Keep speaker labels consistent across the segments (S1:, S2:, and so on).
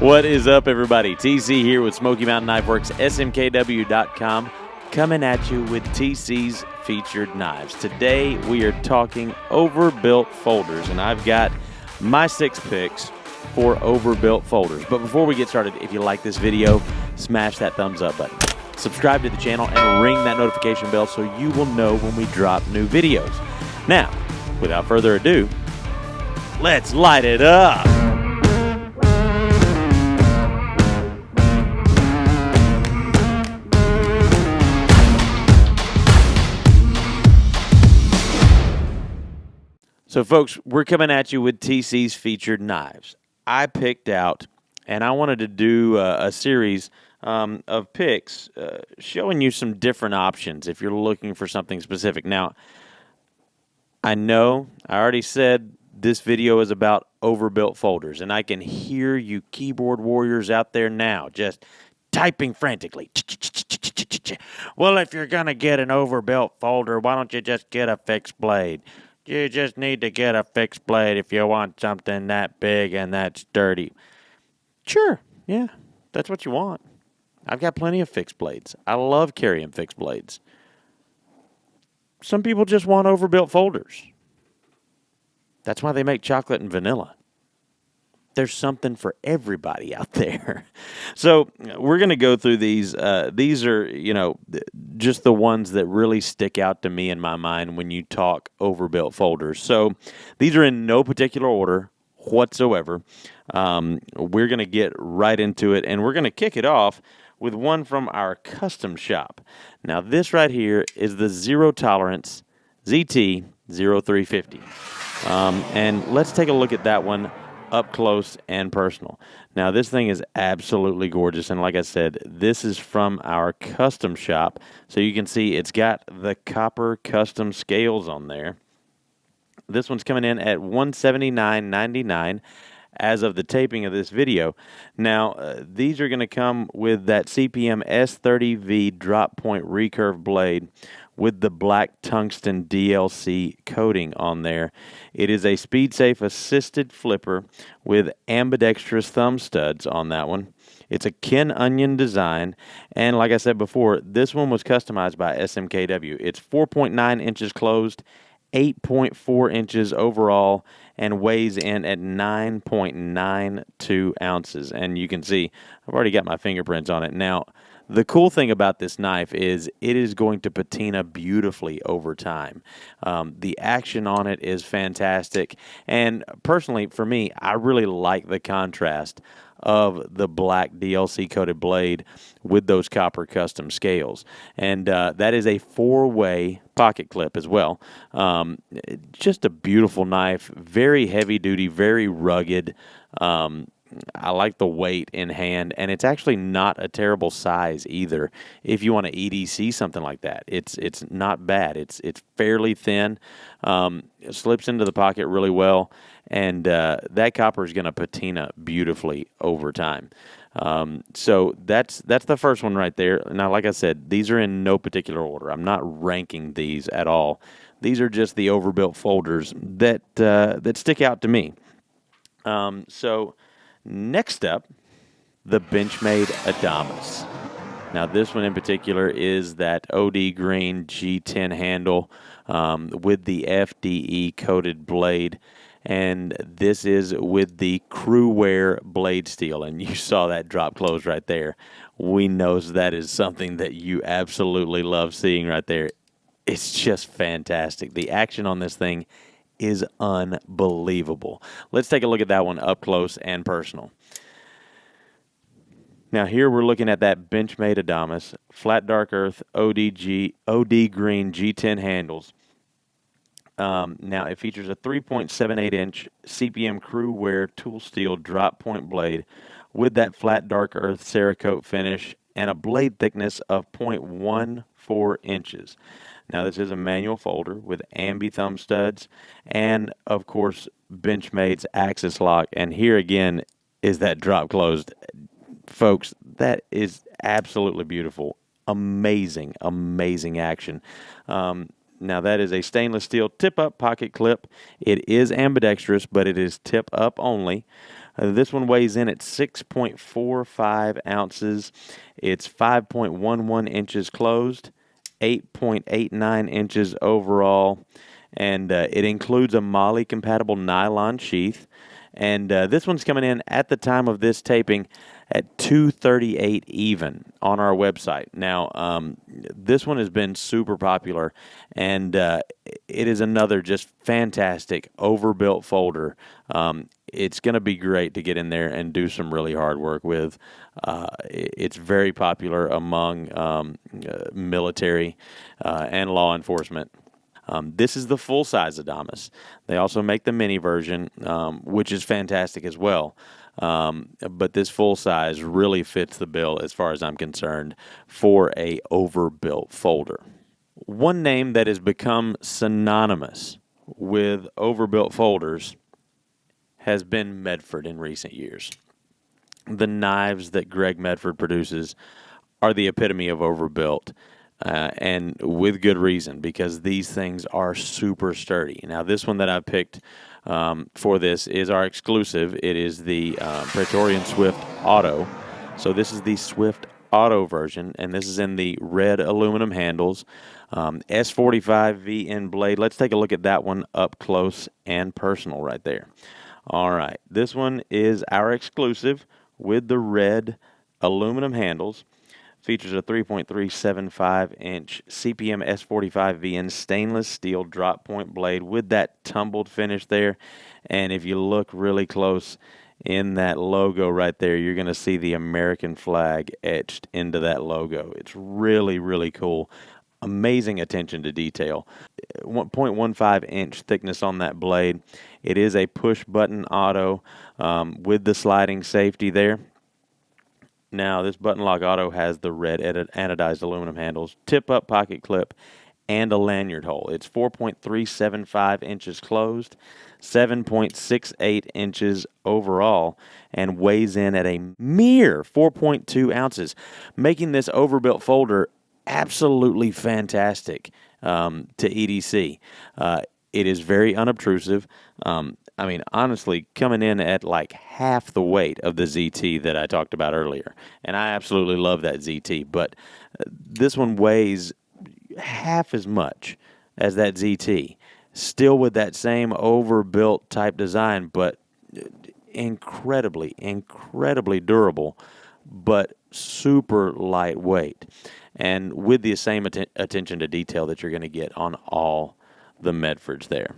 S1: What is up, everybody? TC here with Smoky Mountain Knife Works, smkw.com, coming at you with TC's featured knives. Today, we are talking overbuilt folders, and I've got my 6 picks for overbuilt folders. But before we get started, if you like this video, smash that thumbs up button. Subscribe to the channel and ring that notification bell so you will know when we drop new videos. Now, without further ado, let's light it up. So, folks, we're coming at you with TC's featured knives. I picked out, and I wanted to do a series of picks showing you some different options if you're looking for something specific. Now, I know I already said this video is about overbuilt folders, and I can hear you keyboard warriors out there now just typing frantically. Well, if you're going to get an overbuilt folder, why don't you just get a fixed blade? You just need to get a fixed blade if you want something that big and that sturdy. Sure, yeah, that's what you want. I've got plenty of fixed blades. I love carrying fixed blades. Some people just want overbuilt folders. That's why they make chocolate and vanilla. There's something for everybody out there. So we're going to go through these. These are, just the ones that really stick out to me in my mind when you talk overbuilt folders. So these are in no particular order whatsoever. We're going to get right into it, and we're going to kick it off with one from our custom shop. Now, this right here is the Zero Tolerance ZT 0350. And let's take a look at that one up close and personal. Now, this thing is absolutely gorgeous, and like I said, this is from our custom shop, so you can see it's got the copper custom scales on there. This one's coming in at $179.99 as of the taping of this video. Now, these are going to come with that CPM S30V drop point recurve blade with the black tungsten DLC coating on there. It is a speed-safe assisted flipper with ambidextrous thumb studs on that one. It's a Ken Onion design, and like I said before, this one was customized by SMKW. It's 4.9 inches closed, 8.4 inches overall, and weighs in at 9.92 ounces. And you can see I've already got my fingerprints on it. Now, the cool thing about this knife is it is going to patina beautifully over time. The action on it is fantastic. And personally, for me, I really like the contrast of the black DLC-coated blade with those copper custom scales. And that is a 4-way pocket clip as well. Just a beautiful knife, very heavy-duty, very rugged. I like the weight in hand, and it's actually not a terrible size either. If you want to EDC something like that, it's not bad. It's fairly thin, it slips into the pocket really well, and that copper is going to patina beautifully over time. So that's the first one right there. Now, like I said, these are in no particular order. I'm not ranking these at all. These are just the overbuilt folders that stick out to me. So next up, the Benchmade Adamas. Now, this one in particular is that OD green G10 handle with the FDE coated blade, and this is with the crew wear blade steel, and you saw that drop close right there. We know that is something that you absolutely love seeing right there. It's just fantastic. The action on this thing is unbelievable. Let's take a look at that one up close and personal. Now, here we're looking at that Benchmade Adamas, flat dark earth OD green G10 handles. Now, it features a 3.78-inch CPM crew wear tool steel drop point blade with that flat dark earth Cerakote finish and a blade thickness of 0.14 inches. Now, this is a manual folder with ambi thumb studs and, of course, Benchmade's axis lock. And here again is that drop closed. Folks, that is absolutely beautiful. Amazing, amazing action. Now, that is a stainless steel tip-up pocket clip. It is ambidextrous, but it is tip-up only. This one weighs in at 6.45 ounces. It's 5.11 inches closed, 8.89 inches overall, and it includes a MOLLE-compatible nylon sheath. And this one's coming in at the time of this taping at $238 even on our website. Now, this one has been super popular, and it is another just fantastic overbuilt folder. It's going to be great to get in there and do some really hard work with. It's very popular among military and law enforcement. This is the full-size Adamas. They also make the mini version, which is fantastic as well. But this full-size really fits the bill, as far as I'm concerned, for a overbuilt folder. One name that has become synonymous with overbuilt folders has been Medford in recent years. The knives that Greg Medford produces are the epitome of overbuilt. And with good reason, because these things are super sturdy. Now, this one that I picked for this is our exclusive. It is the Praetorian Swift Auto. So this is the Swift Auto version, and this is in the red aluminum handles. S45 VN blade. Let's take a look at that one up close and personal right there. All right, this one is our exclusive with the red aluminum handles. Features a 3.375-inch CPM S45 VN stainless steel drop point blade with that tumbled finish there. And if you look really close in that logo right there, you're going to see the American flag etched into that logo. It's really, really cool. Amazing attention to detail. 1.15-inch thickness on that blade. It is a push-button auto with the sliding safety there. Now, this button lock auto has the red anodized aluminum handles, tip-up pocket clip, and a lanyard hole. It's 4.375 inches closed, 7.68 inches overall, and weighs in at a mere 4.2 ounces, making this overbuilt folder absolutely fantastic to EDC. It is very unobtrusive. I mean, honestly, coming in at like half the weight of the ZT that I talked about earlier. And I absolutely love that ZT, but this one weighs half as much as that ZT. Still with that same overbuilt type design, but incredibly, incredibly durable, but super lightweight. And with the same attention to detail that you're going to get on all the Medfords there.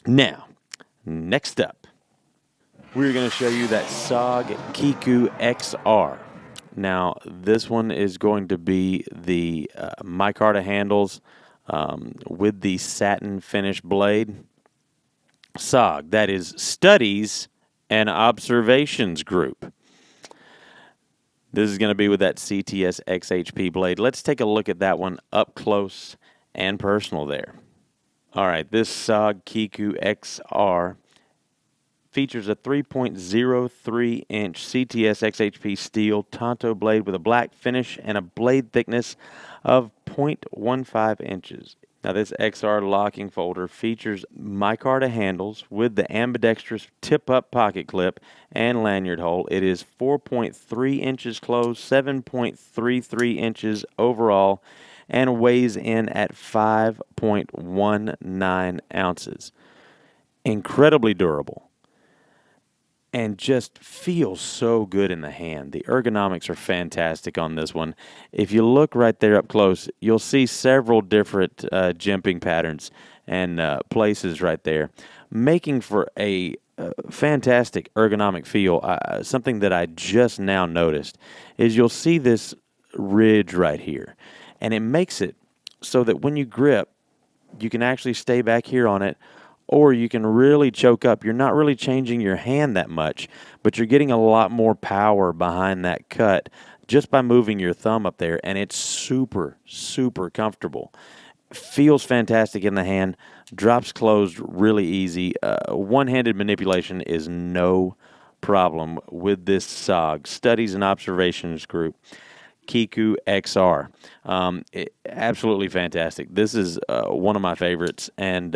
S1: Now, next up, we're going to show you that SOG Kiku XR. Now, this one is going to be the micarta handles with the satin finish blade. SOG, that is Studies and Observations Group. This is going to be with that CTS XHP blade. Let's take a look at that one up close and personal there. All right, this SOG Kiku XR features a 3.03-inch CTS XHP steel Tonto blade with a black finish and a blade thickness of 0.15 inches. Now, this XR locking folder features micarta handles with the ambidextrous tip-up pocket clip and lanyard hole. It is 4.3 inches closed, 7.33 inches overall, and weighs in at 5.19 ounces. Incredibly durable. And just feels so good in the hand. The ergonomics are fantastic on this one. If you look right there up close, you'll see several different jimping patterns and places right there, making for a fantastic ergonomic feel. Something that I just now noticed is you'll see this ridge right here, and it makes it so that when you grip, you can actually stay back here on it, or you can really choke up. You're not really changing your hand that much, but you're getting a lot more power behind that cut just by moving your thumb up there, and it's super, super comfortable. Feels fantastic in the hand, drops closed really easy. One-handed manipulation is no problem with this SOG, Studies and Observations Group. Kiku XR. Absolutely fantastic. This is one of my favorites, and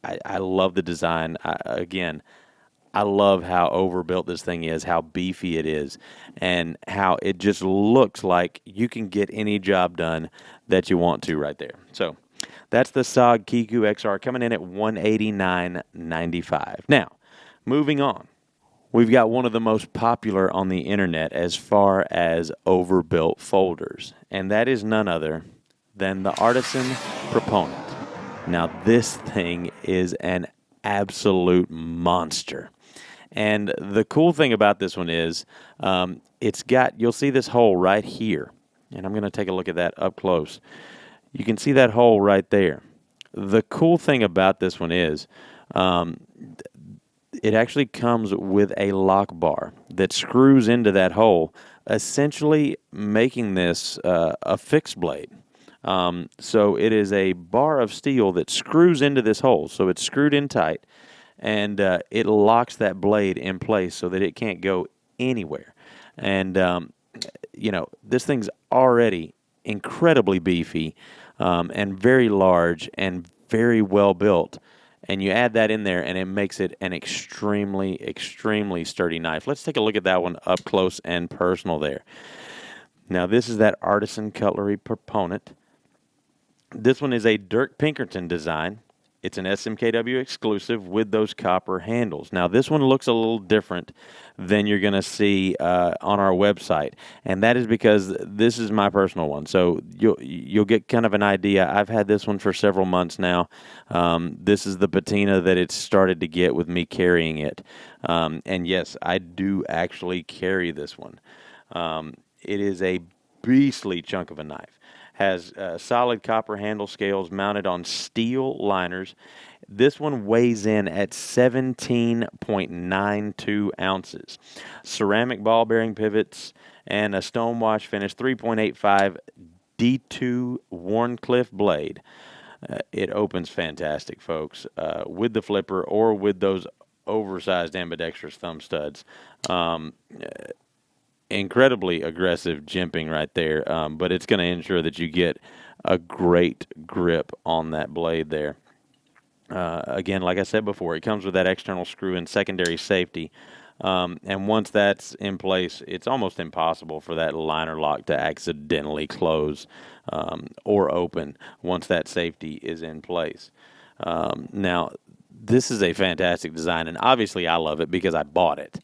S1: I love the design. Again, I love how overbuilt this thing is, how beefy it is, and how it just looks like you can get any job done that you want to right there. So that's the SOG Kiku XR coming in at $189.95. Now, moving on. We've got one of the most popular on the internet as far as overbuilt folders, and that is none other than the Artisan Proponent. Now, this thing is an absolute monster. And the cool thing about this one is you'll see this hole right here. And I'm going to take a look at that up close. You can see that hole right there. The cool thing about this one is it actually comes with a lock bar that screws into that hole, essentially making this a fixed blade. So it is a bar of steel that screws into this hole. So it's screwed in tight, and it locks that blade in place so that it can't go anywhere. And, this thing's already incredibly beefy and very large and very well built. And you add that in there, and it makes it an extremely, extremely sturdy knife. Let's take a look at that one up close and personal there. Now, this is that Artisan Cutlery Proponent. This one is a Dirk Pinkerton design. It's an SMKW exclusive with those copper handles. Now, this one looks a little different than you're going to see on our website, and that is because this is my personal one. So you'll get kind of an idea. I've had this one for several months now. This is the patina that it's started to get with me carrying it. And yes, I do actually carry this one. It is a beastly chunk of a knife. Has solid copper handle scales mounted on steel liners. This one weighs in at 17.92 ounces. Ceramic ball bearing pivots and a stonewash finish 3.85 D2 Warncliffe blade. It opens fantastic, folks, with the flipper or with those oversized ambidextrous thumb studs. Incredibly aggressive jimping right there, but it's going to ensure that you get a great grip on that blade there. Again, like I said before, it comes with that external screw and secondary safety, and once that's in place, it's almost impossible for that liner lock to accidentally close or open once that safety is in place. Now, this is a fantastic design, and obviously I love it because I bought it.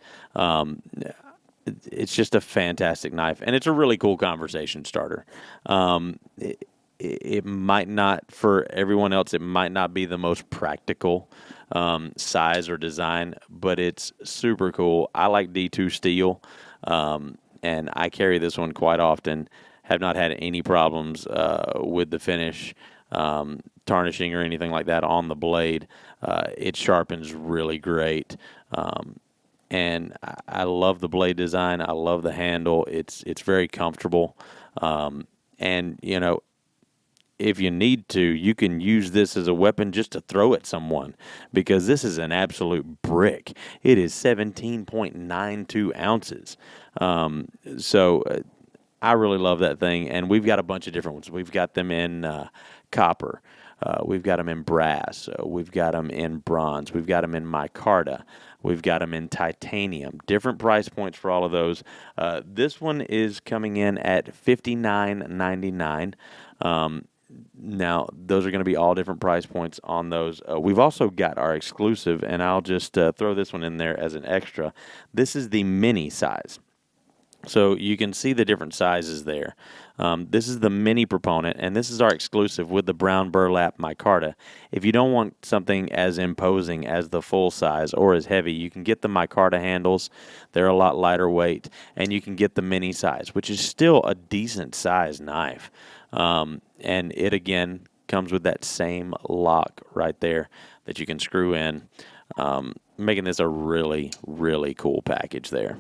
S1: It's just a fantastic knife, and it's a really cool conversation starter. It might not, for everyone else, it might not be the most practical size or design, but it's super cool. I like D2 steel, and I carry this one quite often. Have not had any problems with the finish, tarnishing or anything like that on the blade. It sharpens really great. And I love the blade design. I love the handle. It's very comfortable. And, if you need to, you can use this as a weapon just to throw at someone because this is an absolute brick. It is 17.92 ounces. So I really love that thing. And we've got a bunch of different ones. We've got them in copper. We've got them in brass. We've got them in bronze. We've got them in micarta. We've got them in titanium. Different price points for all of those. This one is coming in at $59.99. Now, those are going to be all different price points on those. We've also got our exclusive, and I'll just throw this one in there as an extra. This is the mini size. So you can see the different sizes there. This is the mini Proponent, and this is our exclusive with the brown burlap micarta. If you don't want something as imposing as the full size or as heavy, you can get the micarta handles. They're a lot lighter weight, and you can get the mini size, which is still a decent size knife. And it, again, comes with that same lock right there that you can screw in, making this a really, really cool package there.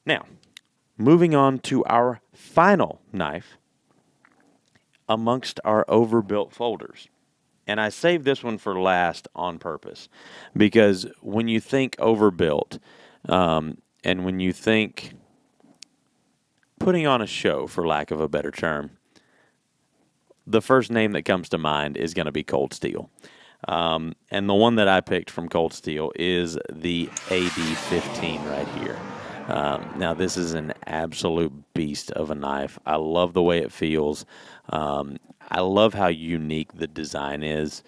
S1: Now, moving on to our final knife amongst our overbuilt folders. And I saved this one for last on purpose because when you think overbuilt and when you think putting on a show, for lack of a better term, the first name that comes to mind is going to be Cold Steel. And the one that I picked from Cold Steel is the AD-15 right here. Now, this is an absolute beast of a knife. I love the way it feels. I love how unique the design is.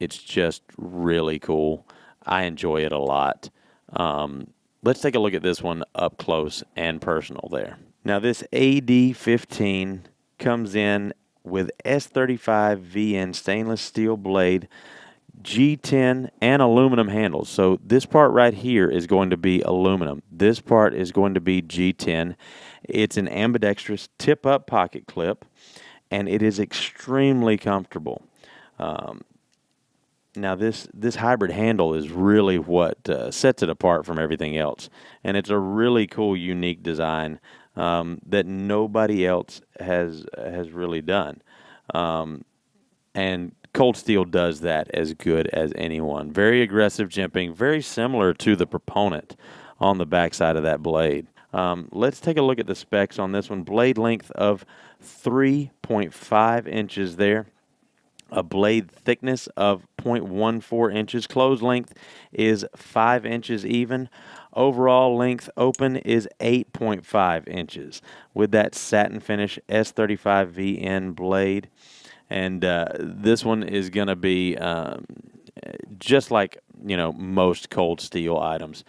S1: It's just really cool. I enjoy it a lot. Let's take a look at this one up close and personal there. Now, this AD-15 comes in with S35 VN stainless steel blade, G10, and aluminum handles. So this part right here is going to be aluminum. This part is going to be G10. It's an ambidextrous tip-up pocket clip, and it is extremely comfortable. Now, this hybrid handle is really what sets it apart from everything else, and it's a really cool, unique design that nobody else has really done. And Cold Steel does that as good as anyone. Very aggressive jimping, very similar to the Proponent on the backside of that blade. Let's take a look at the specs on this one. Blade length of 3.5 inches there. A blade thickness of 0.14 inches. Close length is 5 inches even. Overall length open is 8.5 inches with that satin finish S35 VN blade. And this one is going to be just like, most Cold Steel items,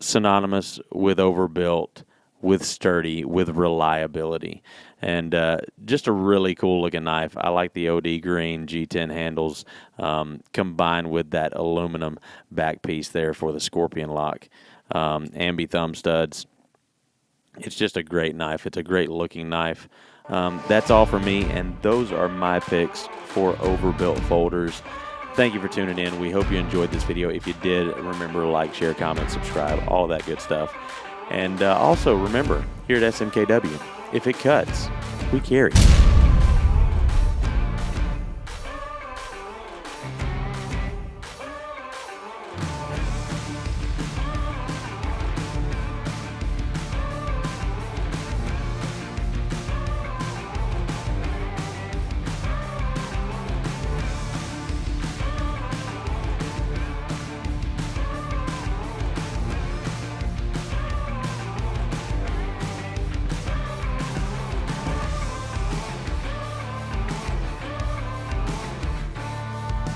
S1: synonymous with Overbuilt, with sturdy, with reliability. And just a really cool looking knife. I like the OD green G10 handles combined with that aluminum back piece there for the scorpion lock. Ambi thumb studs. It's just a great knife. It's a great looking knife. That's all for me, and those are my picks for Overbuilt folders. Thank you for tuning in. We hope you enjoyed this video. If you did, remember to like, share, comment, subscribe, all that good stuff. And also remember, here at SMKW, if it cuts, we carry.